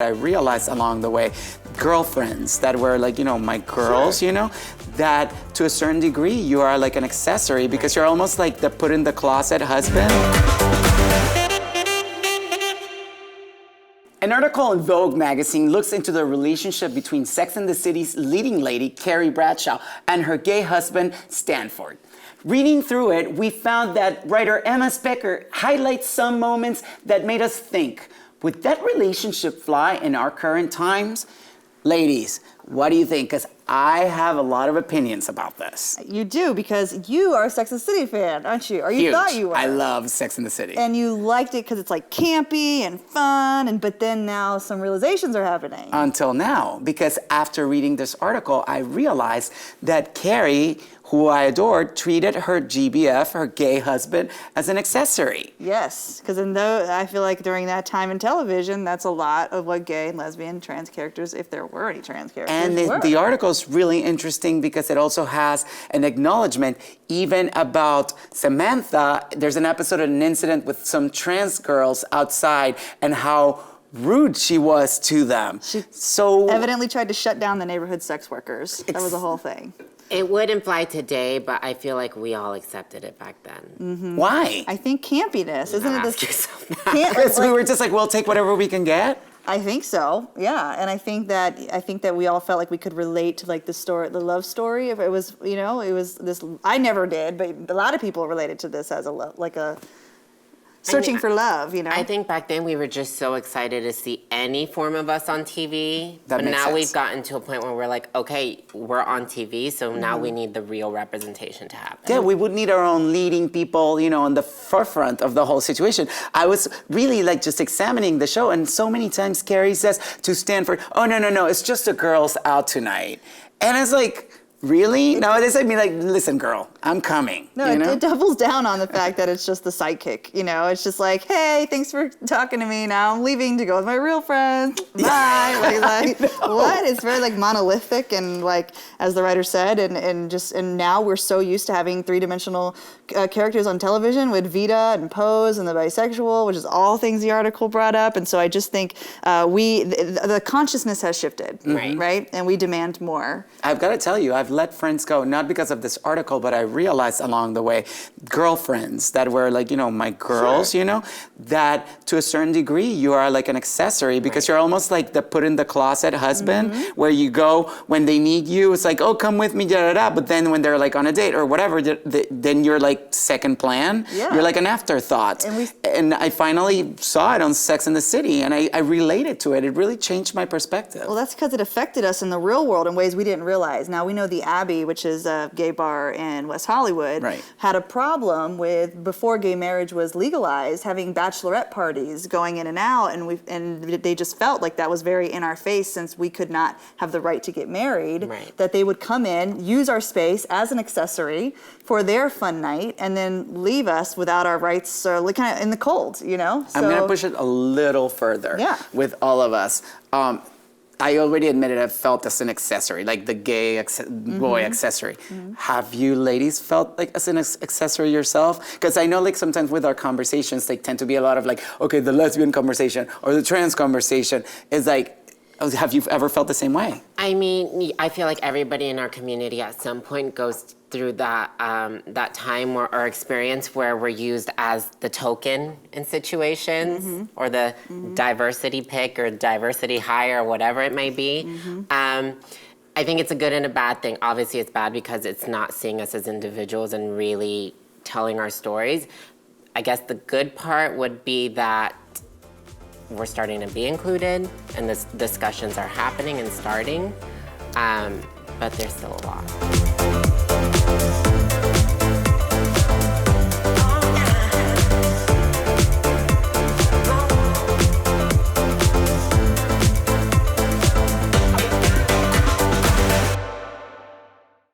I realized along the way, girlfriends that were like, my girls, that to a certain degree, you are like an accessory because you're almost like the put in the closet husband. An article in Vogue Magazine looks into the relationship between Sex and the City's leading lady, Carrie Bradshaw, and her gay husband, Stanford. Reading through it, we found that writer Emma Specker highlights some moments that made us think, would that relationship fly in our current times? Ladies, what do you think? Because I have a lot of opinions about this. You do, because you are a Sex and the City fan, aren't you? Or you Huge. thought you were. I love Sex and the City. And you liked it because it's like campy and fun, but then now some realizations are happening. Until now, because after reading this article, I realized that Carrie, who I adored, treated her GBF, her gay husband, as an accessory. Yes, because I feel like during that time in television, that's a lot of what gay, lesbian, trans characters, if there were any trans characters, and the article is really interesting because it also has an acknowledgement even about Samantha. There's an episode of an incident with some trans girls outside and how rude she was to them. She evidently tried to shut down the neighborhood sex workers. That was the whole thing. It wouldn't fly today, but I feel like we all accepted it back then. Mm-hmm. Why? I think campiness, isn't it? Because we were just like, we'll take whatever we can get. I think so, yeah, and I think that we all felt like we could relate to like the love story. If it was, it was this. I never did, but a lot of people related to this as a searching for love, I think back then we were just so excited to see any form of us on TV. But now we've gotten to a point where we're like, okay, we're on TV, so now we need the real representation to happen. Yeah, we would need our own leading people, on the forefront of the whole situation. I was really like just examining the show, and so many times Carrie says to Stanford, oh, no, it's just the girls out tonight. And it's like, really? Nowadays I'd be like, listen, girl, I'm coming. No, it doubles down on the fact that it's just the sidekick. It's just like, hey, thanks for talking to me. Now I'm leaving to go with my real friends. Bye. What? It's very like monolithic and like, as the writer said, and now we're so used to having three-dimensional characters on television with Vita and Pose and the bisexual, which is all things the article brought up. And so I just think the consciousness has shifted, right? And we demand more. I've got to tell you, I've let friends go, not because of this article, but I realized along the way, girlfriends that were like, my girls, that to a certain degree, you are like an accessory because you're almost like the put in the closet husband where you go when they need you. It's like, oh, come with me, but then when they're like on a date or whatever, then you're like second plan. Yeah. You're like an afterthought. And I finally saw it on Sex and the City and I related to it. It really changed my perspective. Well, that's because it affected us in the real world in ways we didn't realize. Now we know the Abbey, which is a gay bar in West Hollywood, had a problem with, before gay marriage was legalized, having bachelorette parties going in and out, and they just felt like that was very in our face since we could not have the right to get married, that they would come in, use our space as an accessory for their fun night, and then leave us without our rights, so kind of in the cold, So, I'm going to push it a little further with all of us. I already admitted I've felt as an accessory, like the gay boy accessory. Have you ladies felt like as an accessory yourself? Because I know like sometimes with our conversations, they tend to be a lot of like, okay, the lesbian conversation or the trans conversation is like, have you ever felt the same way? I mean, I feel like everybody in our community at some point goes through that that time or experience where we're used as the token in situations or the diversity pick or diversity hire or whatever it may be. I think it's a good and a bad thing. Obviously, it's bad because it's not seeing us as individuals and really telling our stories. I guess the good part would be that we're starting to be included and the discussions are happening and starting, but there's still a lot.